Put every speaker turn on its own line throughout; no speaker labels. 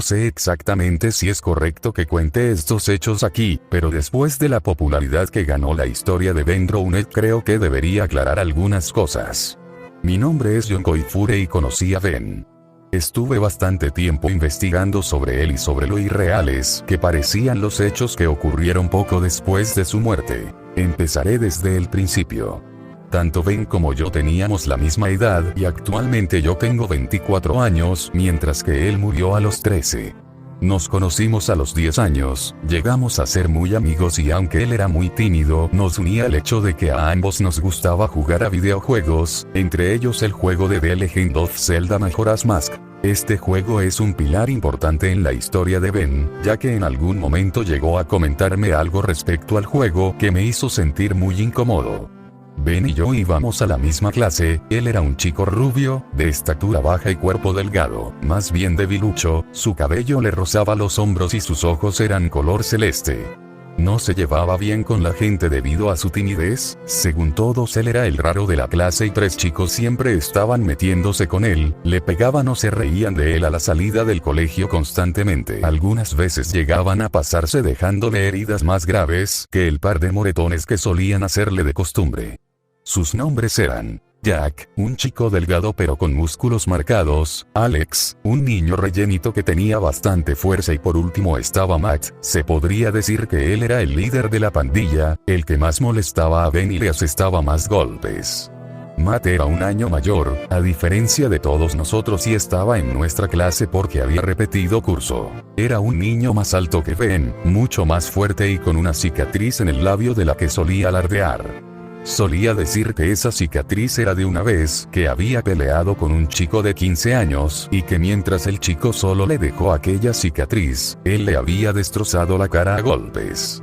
No sé exactamente si es correcto que cuente estos hechos aquí, pero después de la popularidad que ganó la historia de Ben Drounet creo que debería aclarar algunas cosas. Mi nombre es John Koifure y conocí a Ben. Estuve bastante tiempo investigando sobre él y sobre lo irreales que parecían los hechos que ocurrieron poco después de su muerte. Empezaré desde el principio. Tanto Ben como yo teníamos la misma edad y actualmente yo tengo 24 años, mientras que él murió a los 13. Nos conocimos a los 10 años, llegamos a ser muy amigos y aunque él era muy tímido, nos unía el hecho de que a ambos nos gustaba jugar a videojuegos, entre ellos el juego de The Legend of Zelda Majora's Mask. Este juego es un pilar importante en la historia de Ben, ya que en algún momento llegó a comentarme algo respecto al juego que me hizo sentir muy incómodo. Ben y yo íbamos a la misma clase, él era un chico rubio, de estatura baja y cuerpo delgado, más bien debilucho, su cabello le rozaba los hombros y sus ojos eran color celeste. No se llevaba bien con la gente debido a su timidez, según todos él era el raro de la clase y 3 chicos siempre estaban metiéndose con él, le pegaban o se reían de él a la salida del colegio constantemente. Algunas veces llegaban a pasarse dejándole heridas más graves que el par de moretones que solían hacerle de costumbre. Sus nombres eran Jack, un chico delgado pero con músculos marcados, Alex, un niño rellenito que tenía bastante fuerza y por último estaba Matt. Se podría decir que él era el líder de la pandilla, el que más molestaba a Ben y le asestaba más golpes. Matt era un año mayor, a diferencia de todos nosotros y estaba en nuestra clase porque había repetido curso. Era un niño más alto que Ben, mucho más fuerte y con una cicatriz en el labio de la que solía alardear. Solía decir que esa cicatriz era de una vez que había peleado con un chico de 15 años y que mientras el chico solo le dejó aquella cicatriz, él le había destrozado la cara a golpes.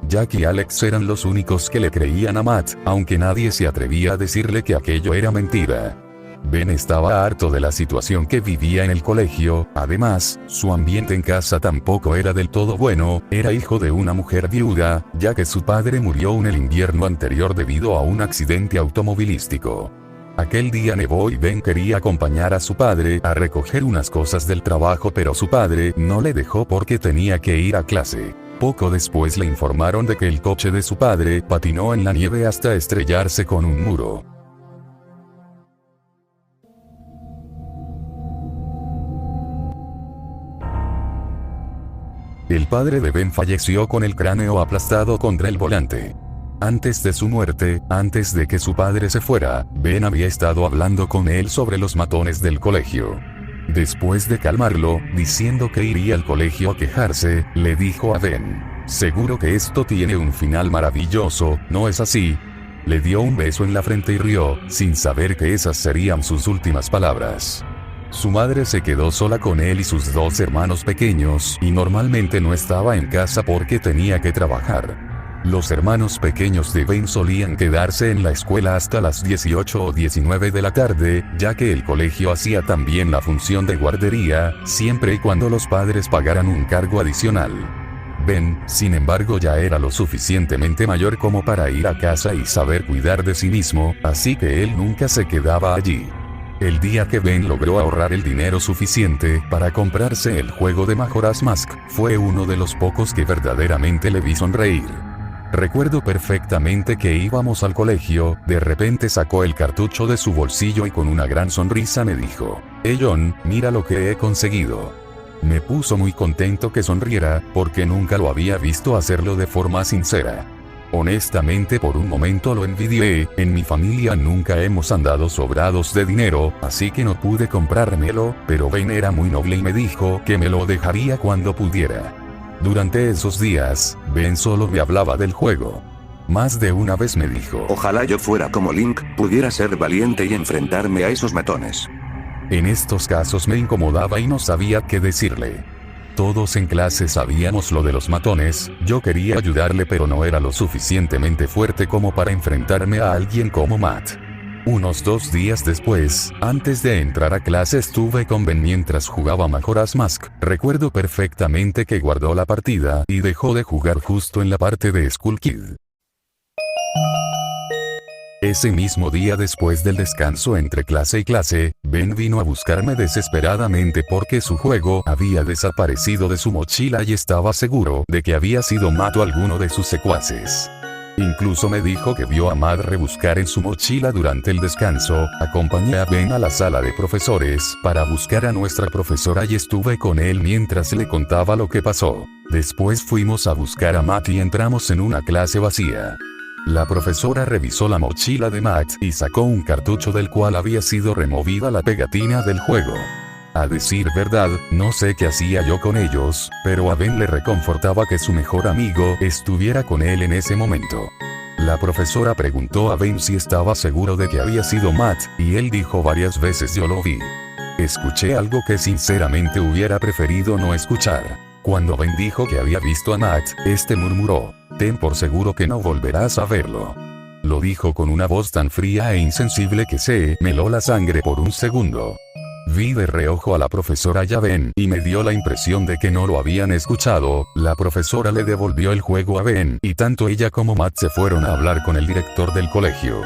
Jack y Alex eran los únicos que le creían a Matt, aunque nadie se atrevía a decirle que aquello era mentira. Ben estaba harto de la situación que vivía en el colegio, además, su ambiente en casa tampoco era del todo bueno, era hijo de una mujer viuda, ya que su padre murió en el invierno anterior debido a un accidente automovilístico. Aquel día nevó y Ben quería acompañar a su padre a recoger unas cosas del trabajo pero su padre no le dejó porque tenía que ir a clase. Poco después le informaron de que el coche de su padre patinó en la nieve hasta estrellarse con un muro. El padre de Ben falleció con el cráneo aplastado contra el volante. Antes de su muerte, antes de que su padre se fuera, Ben había estado hablando con él sobre los matones del colegio. Después de calmarlo, diciendo que iría al colegio a quejarse, le dijo a Ben: "Seguro que esto tiene un final maravilloso, ¿no es así?". Le dio un beso en la frente y rió, sin saber que esas serían sus últimas palabras. Su madre se quedó sola con él y sus 2 hermanos pequeños y normalmente no estaba en casa porque tenía que trabajar. Los hermanos pequeños de Ben solían quedarse en la escuela hasta las 18 o 19 de la tarde, ya que el colegio hacía también la función de guardería, siempre y cuando los padres pagaran un cargo adicional. Ben, sin embargo, ya era lo suficientemente mayor como para ir a casa y saber cuidar de sí mismo, así que él nunca se quedaba allí. El día que Ben logró ahorrar el dinero suficiente para comprarse el juego de Majora's Mask, fue uno de los pocos que verdaderamente le vi sonreír. Recuerdo perfectamente que íbamos al colegio, de repente sacó el cartucho de su bolsillo y con una gran sonrisa me dijo: "Hey John, mira lo que he conseguido". Me puso muy contento que sonriera, porque nunca lo había visto hacerlo de forma sincera. Honestamente por un momento lo envidié, en mi familia nunca hemos andado sobrados de dinero, así que no pude comprármelo, pero Ben era muy noble y me dijo que me lo dejaría cuando pudiera. Durante esos días, Ben solo me hablaba del juego. Más de una vez me dijo:
"Ojalá yo fuera como Link, pudiera ser valiente y enfrentarme a esos matones".
En estos casos me incomodaba y no sabía qué decirle. Todos en clase sabíamos lo de los matones, yo quería ayudarle pero no era lo suficientemente fuerte como para enfrentarme a alguien como Matt. Unos 2 días después, antes de entrar a clase estuve con Ben mientras jugaba Majora's Mask. Recuerdo perfectamente que guardó la partida y dejó de jugar justo en la parte de Skull Kid. Ese mismo día después del descanso entre clase y clase, Ben vino a buscarme desesperadamente porque su juego había desaparecido de su mochila y estaba seguro de que había sido Matt o alguno de sus secuaces. Incluso me dijo que vio a Matt rebuscar en su mochila durante el descanso. Acompañé a Ben a la sala de profesores para buscar a nuestra profesora y estuve con él mientras le contaba lo que pasó. Después fuimos a buscar a Matt y entramos en una clase vacía. La profesora revisó la mochila de Matt y sacó un cartucho del cual había sido removida la pegatina del juego. A decir verdad, no sé qué hacía yo con ellos, pero a Ben le reconfortaba que su mejor amigo estuviera con él en ese momento. La profesora preguntó a Ben si estaba seguro de que había sido Matt, y él dijo varias veces yo lo vi. Escuché algo que sinceramente hubiera preferido no escuchar. Cuando Ben dijo que había visto a Matt, este murmuró: ten por seguro que no volverás a verlo. Lo dijo con una voz tan fría e insensible que se me heló la sangre por un segundo. Vi de reojo a la profesora y a Ben y me dio la impresión de que no lo habían escuchado. La profesora le devolvió el juego a Ben y tanto ella como Matt se fueron a hablar con el director del colegio.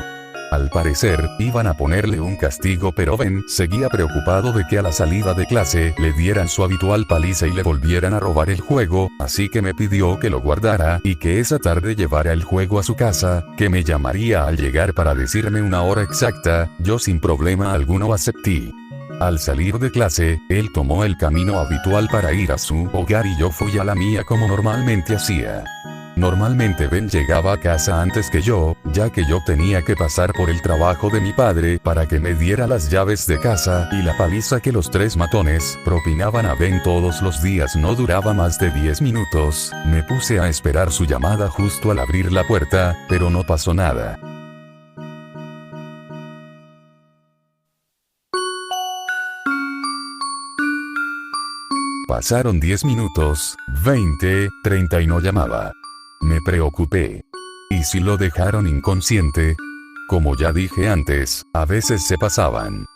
Al parecer, iban a ponerle un castigo, pero Ben seguía preocupado de que a la salida de clase le dieran su habitual paliza y le volvieran a robar el juego, así que me pidió que lo guardara y que esa tarde llevara el juego a su casa, que me llamaría al llegar para decirme una hora exacta. Yo sin problema alguno acepté. Al salir de clase, él tomó el camino habitual para ir a su hogar y yo fui a la mía como normalmente hacía. Normalmente Ben llegaba a casa antes que yo, ya que yo tenía que pasar por el trabajo de mi padre para que me diera las llaves de casa, y la paliza que los tres matones propinaban a Ben todos los días no duraba más de 10 minutos. Me puse a esperar su llamada justo al abrir la puerta, pero no pasó nada. Pasaron 10 minutos, 20, 30 y no llamaba. Me preocupé. ¿Y si lo dejaron inconsciente? Como ya dije antes, a veces se pasaban.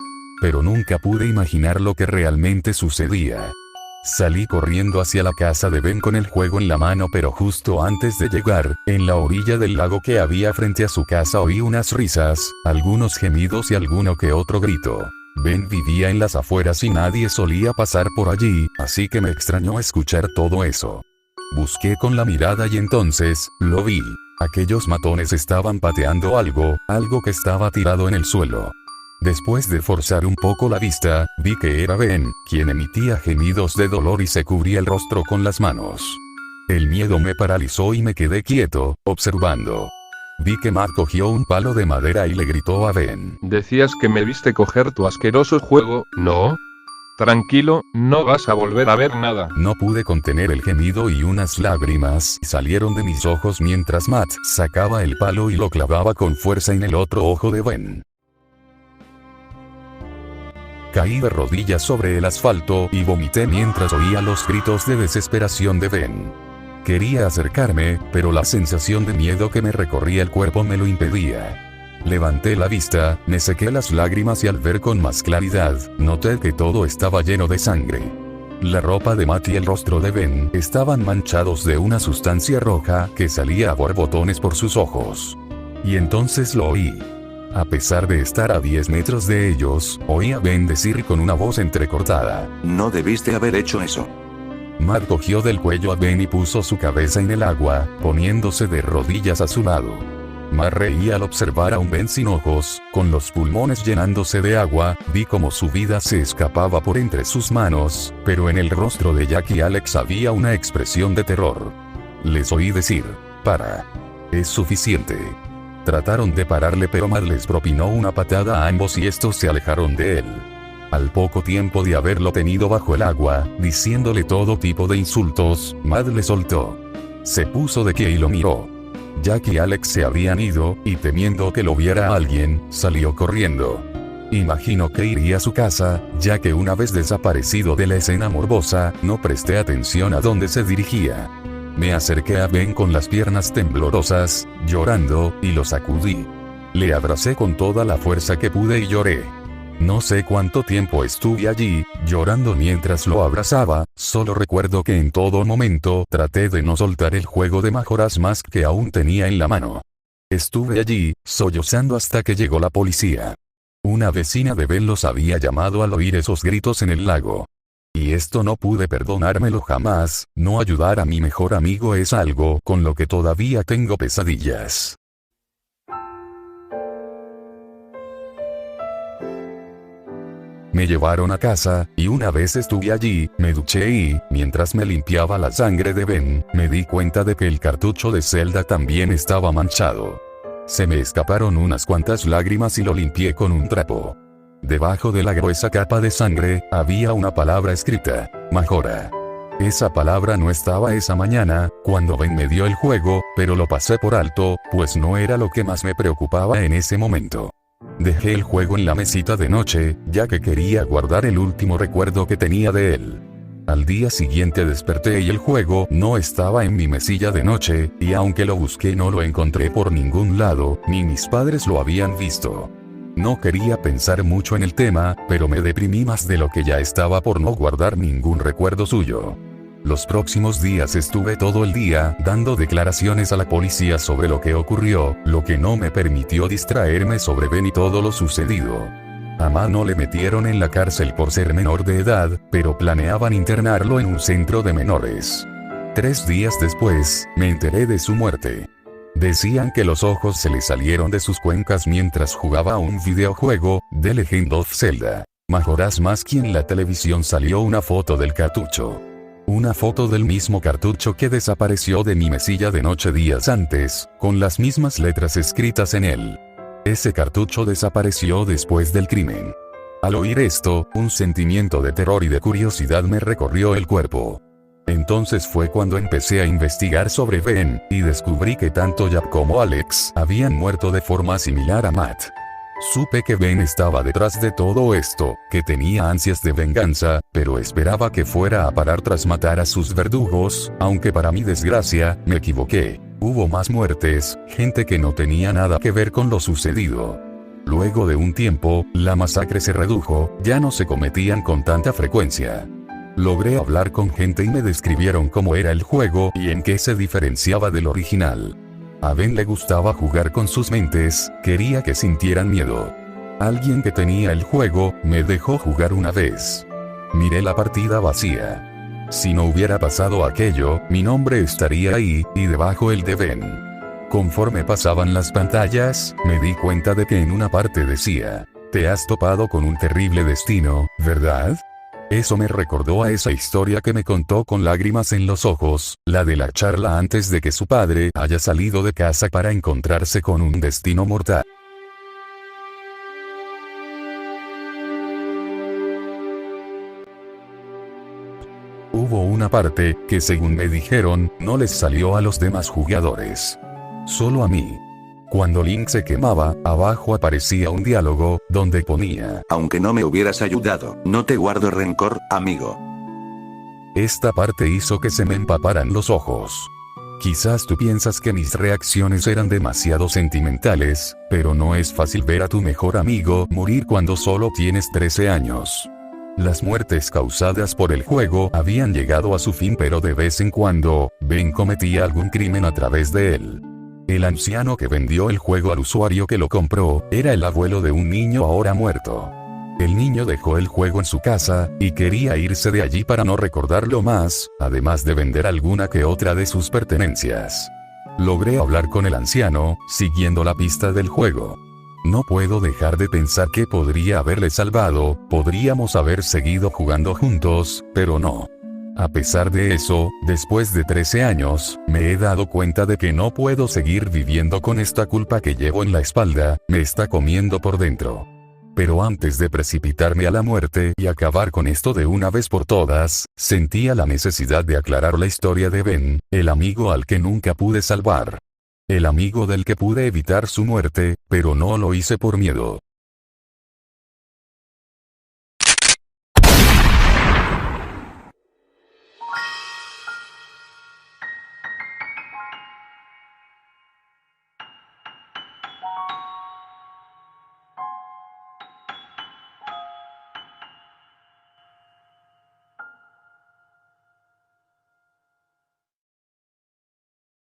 Pero nunca pude imaginar lo que realmente sucedía. Salí corriendo hacia la casa de Ben con el juego en la mano, pero justo antes de llegar, en la orilla del lago que había frente a su casa oí unas risas, algunos gemidos y alguno que otro grito. Ben vivía en las afueras y nadie solía pasar por allí, así que me extrañó escuchar todo eso. Busqué con la mirada y entonces, lo vi. Aquellos matones estaban pateando algo que estaba tirado en el suelo. Después de forzar un poco la vista, vi que era Ben, quien emitía gemidos de dolor y se cubría el rostro con las manos. El miedo me paralizó y me quedé quieto, observando. Vi que Matt cogió un palo de madera y le gritó a Ben:
Decías que me viste coger tu asqueroso juego, ¿no? Tranquilo, no vas a volver a ver nada.
No pude contener el gemido y unas lágrimas salieron de mis ojos mientras Matt sacaba el palo y lo clavaba con fuerza en el otro ojo de Ben. Caí de rodillas sobre el asfalto y vomité mientras oía los gritos de desesperación de Ben. Quería acercarme, pero la sensación de miedo que me recorría el cuerpo me lo impedía. Levanté la vista, me sequé las lágrimas y al ver con más claridad, noté que todo estaba lleno de sangre. La ropa de Matt y el rostro de Ben estaban manchados de una sustancia roja que salía a borbotones por sus ojos. Y entonces lo oí. A pesar de estar a 10 metros de ellos, oí a Ben decir con una voz entrecortada:
No debiste haber hecho eso.
Matt cogió del cuello a Ben y puso su cabeza en el agua, poniéndose de rodillas a su lado. Matt reía al observar a un Ben sin ojos, con los pulmones llenándose de agua. Vi como su vida se escapaba por entre sus manos, pero en el rostro de Jack y Alex había una expresión de terror. Les oí decir: para. Es suficiente. Trataron de pararle, pero Matt les propinó una patada a ambos y estos se alejaron de él. Al poco tiempo de haberlo tenido bajo el agua, diciéndole todo tipo de insultos, Matt le soltó. Se puso de pie y lo miró. Jack y Alex se habían ido, y temiendo que lo viera alguien, salió corriendo. Imagino que iría a su casa, ya que una vez desaparecido de la escena morbosa, no presté atención a dónde se dirigía. Me acerqué a Ben con las piernas temblorosas, llorando, y lo sacudí. Le abracé con toda la fuerza que pude y lloré. No sé cuánto tiempo estuve allí, llorando mientras lo abrazaba. Solo recuerdo que en todo momento traté de no soltar el juego de Majora's Mask que aún tenía en la mano. Estuve allí, sollozando hasta que llegó la policía. Una vecina de Ben los había llamado al oír esos gritos en el lago. Y esto no pude perdonármelo jamás. No ayudar a mi mejor amigo es algo con lo que todavía tengo pesadillas. Me llevaron a casa, y una vez estuve allí, me duché y, mientras me limpiaba la sangre de Ben, me di cuenta de que el cartucho de Zelda también estaba manchado. Se me escaparon unas cuantas lágrimas y lo limpié con un trapo. Debajo de la gruesa capa de sangre, había una palabra escrita: Majora. Esa palabra no estaba esa mañana, cuando Ben me dio el juego, pero lo pasé por alto, pues no era lo que más me preocupaba en ese momento. Dejé el juego en la mesita de noche, ya que quería guardar el último recuerdo que tenía de él. Al día siguiente desperté y el juego no estaba en mi mesilla de noche, y aunque lo busqué no lo encontré por ningún lado, ni mis padres lo habían visto. No quería pensar mucho en el tema, pero me deprimí más de lo que ya estaba por no guardar ningún recuerdo suyo. Los próximos días estuve todo el día dando declaraciones a la policía sobre lo que ocurrió, lo que no me permitió distraerme sobre Ben y todo lo sucedido. A Mano le metieron en la cárcel por ser menor de edad, pero planeaban internarlo en un centro de menores. 3 días después, me enteré de su muerte. Decían que los ojos se le salieron de sus cuencas mientras jugaba a un videojuego, The Legend of Zelda. Majora's Mask, y en la televisión salió una foto del cartucho. Una foto del mismo cartucho que desapareció de mi mesilla de noche días antes, con las mismas letras escritas en él. Ese cartucho desapareció después del crimen. Al oír esto, un sentimiento de terror y de curiosidad me recorrió el cuerpo. Entonces fue cuando empecé a investigar sobre Ben, y descubrí que tanto Jack como Alex habían muerto de forma similar a Matt. Supe que Ben estaba detrás de todo esto, que tenía ansias de venganza, pero esperaba que fuera a parar tras matar a sus verdugos, aunque para mi desgracia, me equivoqué. Hubo más muertes, gente que no tenía nada que ver con lo sucedido. Luego de un tiempo, la masacre se redujo, ya no se cometían con tanta frecuencia. Logré hablar con gente y me describieron cómo era el juego y en qué se diferenciaba del original. A Ben le gustaba jugar con sus mentes, quería que sintieran miedo. Alguien que tenía el juego, me dejó jugar una vez. Miré la partida vacía. Si no hubiera pasado aquello, mi nombre estaría ahí, y debajo el de Ben. Conforme pasaban las pantallas, me di cuenta de que en una parte decía: te has topado con un terrible destino, ¿verdad? Eso me recordó a esa historia que me contó con lágrimas en los ojos, la de la charla antes de que su padre haya salido de casa para encontrarse con un destino mortal. Hubo una parte, que según me dijeron, no les salió a los demás jugadores. Solo a mí. Cuando Link se quemaba, abajo aparecía un diálogo, donde ponía:
aunque no me hubieras ayudado, no te guardo rencor, amigo.
Esta parte hizo que se me empaparan los ojos. Quizás tú piensas que mis reacciones eran demasiado sentimentales, pero no es fácil ver a tu mejor amigo morir cuando solo tienes 13 años. Las muertes causadas por el juego habían llegado a su fin, pero de vez en cuando, Ben cometía algún crimen a través de él. El anciano que vendió el juego al usuario que lo compró, era el abuelo de un niño ahora muerto. El niño dejó el juego en su casa, y quería irse de allí para no recordarlo más, además de vender alguna que otra de sus pertenencias. Logré hablar con el anciano, siguiendo la pista del juego. No puedo dejar de pensar que podría haberle salvado, podríamos haber seguido jugando juntos, pero no. A pesar de eso, después de 13 años, me he dado cuenta de que no puedo seguir viviendo con esta culpa que llevo en la espalda, me está comiendo por dentro. Pero antes de precipitarme a la muerte y acabar con esto de una vez por todas, sentía la necesidad de aclarar la historia de Ben, el amigo al que nunca pude salvar. El amigo del que pude evitar su muerte, pero no lo hice por miedo.